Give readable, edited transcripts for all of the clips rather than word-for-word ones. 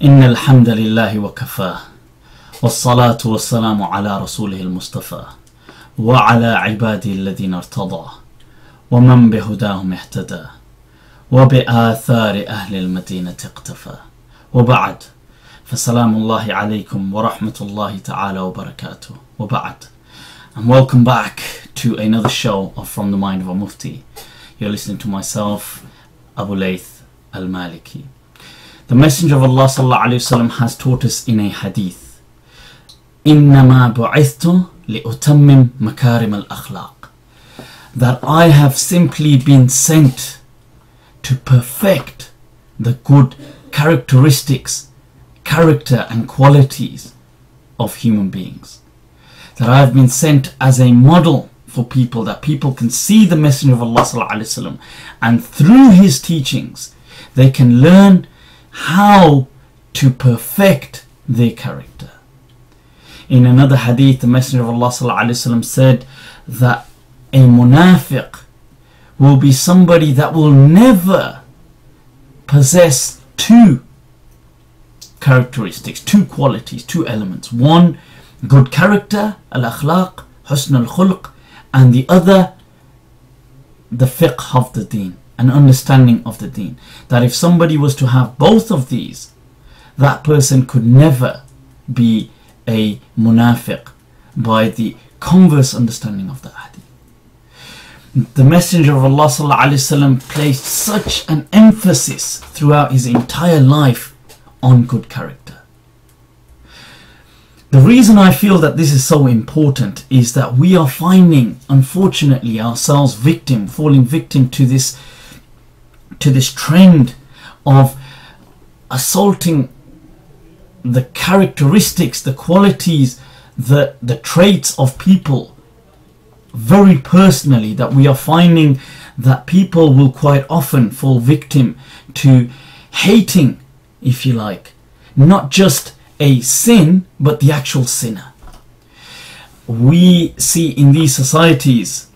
إن الحمد لله وكفاه والصلاة والسلام على رسوله المصطفى وعلى عباده الذين ارتضى ومن بهداهم اهتدى وبآثار أهل المدينة اقتفى وبعد فسلام الله عليكم ورحمة الله تعالى وبركاته وبعد. And welcome back to another show of From the Mind of a Mufti. You're listening to myself, Abu Layth al-Maliki. The Messenger of Allah sallallahu alayhi wasallam has taught us in a hadith, إِنَّمَا بُعِثْتُ لِأُتَمِّمْ مَكَارِمَ الْأَخْلَاقِ, that I have simply been sent to perfect the good characteristics, character and qualities of human beings. That I have been sent as a model for people, that people can see the Messenger of Allah sallallahu alayhi wasallam, and through his teachings they can learn how to perfect their character. In another hadith, the Messenger of Allah sallallahu alayhi wasallam said that a munafiq will be somebody that will never possess two characteristics, two qualities, two elements. One, good character, al-akhlaq, husn al-khulq, and the other, the fiqh of the deen, an understanding of the deen. That if somebody was to have both of these, that person could never be a munafiq by the converse understanding of the hadith. The Messenger of Allah sallallahu alaihi wasallam placed such an emphasis throughout his entire life on good character. The reason I feel that this is so important is that we are finding, unfortunately, ourselves falling victim to this trend of assaulting the characteristics, the qualities, the traits of people very personally. That we are finding that people will quite often fall victim to hating, if you like, not just a sin but the actual sinner. We see in these societies,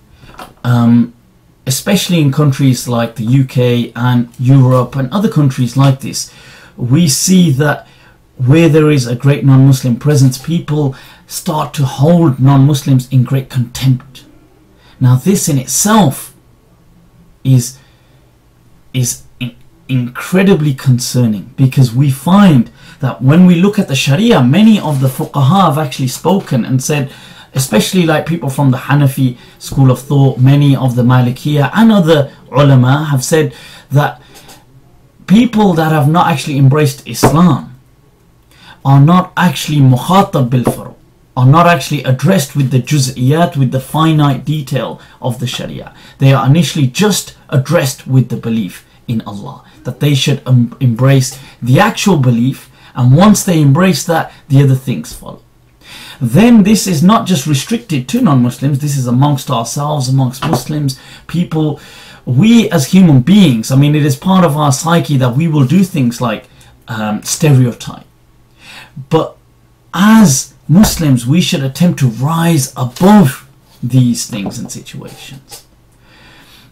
especially in countries like the UK and Europe and other countries like this, we see that where there is a great non-Muslim presence, people start to hold non-Muslims in great contempt. Now this in itself is incredibly concerning, because we find that when we look at the Sharia, many of the fuqaha have actually spoken and said, especially like people from the Hanafi school of thought, many of the Malikiyah and other ulama have said that people that have not actually embraced Islam are not actually mukhatab bil furu', are not actually addressed with the juz'iyat, with the finite detail of the Sharia. They are initially just addressed with the belief in Allah, that they should embrace the actual belief, and once they embrace that, the other things follow. Then this is not just restricted to non-Muslims, this is amongst ourselves, amongst Muslims, people. We as human beings, I mean, it is part of our psyche that we will do things like stereotype. But as Muslims, we should attempt to rise above these things and situations.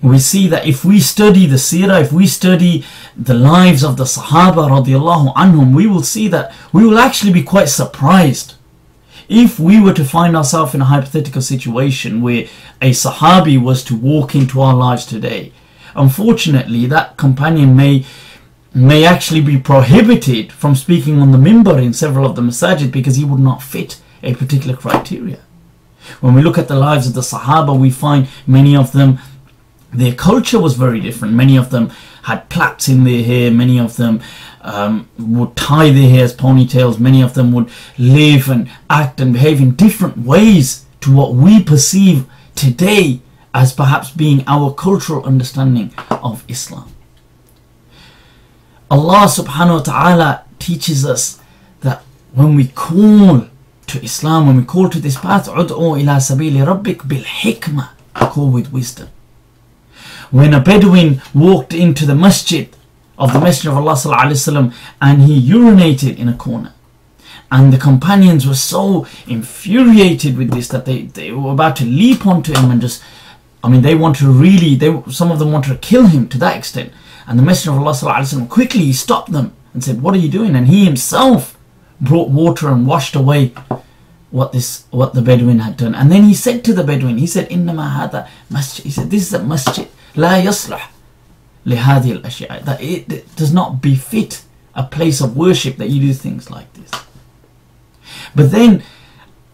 We see that if we study the seerah, if we study the lives of the Sahaba radiallahu anhum, we will see that we will actually be quite surprised if we were to find ourselves in a hypothetical situation where a Sahabi was to walk into our lives today. Unfortunately, that companion may actually be prohibited from speaking on the mimbar in several of the masajid because he would not fit a particular criteria. When we look at the lives of the Sahaba, we find many of them, their culture was very different. Many of them had plaits in their hair. Many of them would tie their hair as ponytails. Many of them would live and act and behave in different ways to what we perceive today as perhaps being our cultural understanding of Islam. Allah subhanahu wa ta'ala teaches us that when we call to Islam, when we call to this path, ud'u ila sabili rabbik bil hikmah, call with wisdom. When a Bedouin walked into the masjid of the Messenger of Allah sallallahu alaihi wasallam and he urinated in a corner, and the companions were so infuriated with this that they were about to leap onto him and just, I mean, they wanted to really, some of them wanted to kill him to that extent. And the Messenger of Allah ﷺ quickly stopped them and said, what are you doing? And he himself brought water and washed away what the Bedouin had done. And then he said to the Bedouin, he said, Innama hada masjid. He said, this is a masjid. La yaslah lihadi al-ashya. That it does not befit a place of worship that you do things like this. But then,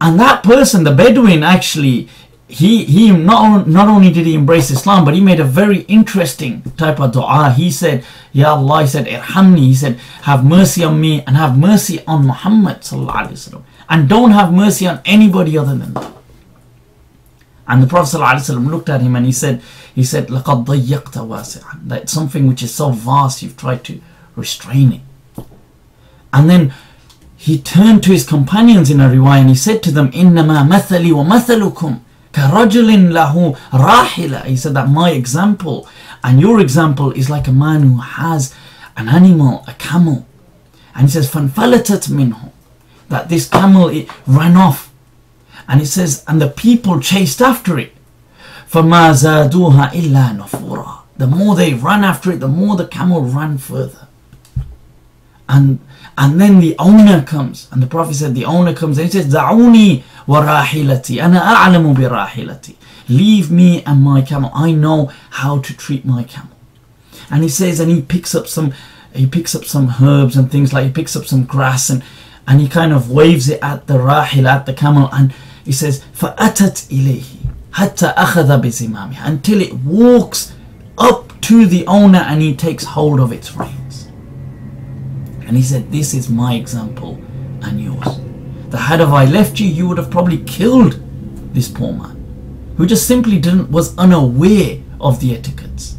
and that person, the Bedouin, actually, he not only did he embrace Islam, but he made a very interesting type of dua. He said, Ya Allah, he said, Irhamni, he said, have mercy on me and have mercy on Muhammad sallallahu alaihi wasallam, and don't have mercy on anybody other than that. And the Prophet sallallahu alaihi wasallam looked at him and he said, لَقَدْ ضَيَّقْتَ وَاسِعًا. That something which is so vast, you've tried to restrain it. And then he turned to his companions in a riwayah and he said to them, إِنَّمَا مَثَلِي وَمَثَلُكُمْ كَرَجُلٍ لَهُ رَاحِلَةٍ. He said that my example and your example is like a man who has an animal, a camel. And he says, فَانْفَلَتَتْ مِنْهُ. That this camel, it ran off. And it says, and the people chased after it. فَمَا زَادُوهَا إِلَّا نُفُورًا. The more they ran after it, the more the camel ran further. And then the owner comes, and the Prophet said, the owner comes and he says, دَعُونِي وَرَاحِلَتِي أَنَا أَعْلَمُ بِرَاحِلَتِي. Leave me and my camel. I know how to treat my camel. And he says, and he picks up some herbs and things like, he picks up some grass and he kind of waves it at the rahil, at the camel, and he says, فَأَتَتْ إِلَيْهِ حَتَّى أَخَذَ بِزِمَامِهِ. Until it walks up to the owner and he takes hold of its reins. And he said, this is my example and yours. That had I left you, you would have probably killed this poor man, who just simply was unaware of the etiquettes.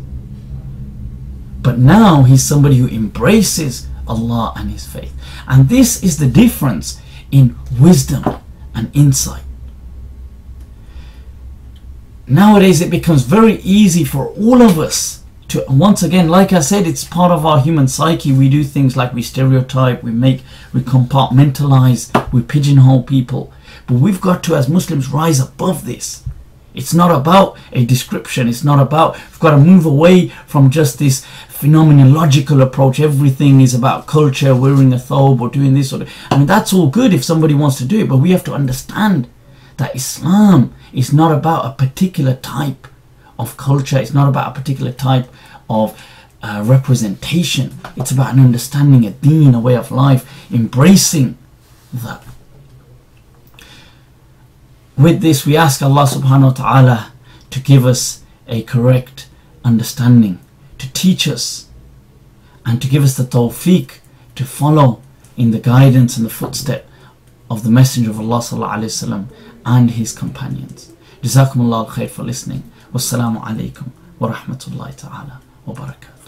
But now he's somebody who embraces Allah and his faith. And this is the difference in wisdom and insight. Nowadays it becomes very easy for all of us to, once again, like I said, it's part of our human psyche. We do things like we stereotype, we compartmentalize, we pigeonhole people. But we've got to, as Muslims, rise above this. It's not about a description. It's not about, we've got to move away from just this phenomenological approach. Everything is about culture, wearing a thobe or doing this or that. I mean, that's all good if somebody wants to do it, but we have to understand that Islam is not about a particular type of culture. It's not about a particular type of representation. It's about an understanding, a deen, a way of life, embracing that. With this, we ask Allah subhanahu wa ta'ala to give us a correct understanding, to teach us, and to give us the tawfiq to follow in the guidance and the footstep of the Messenger of Allah sallallahu alayhi wa sallam and his companions. Jazakumullah khair for listening. Wassalamu alaikum wa rahmatullahi ta'ala wa barakatuh.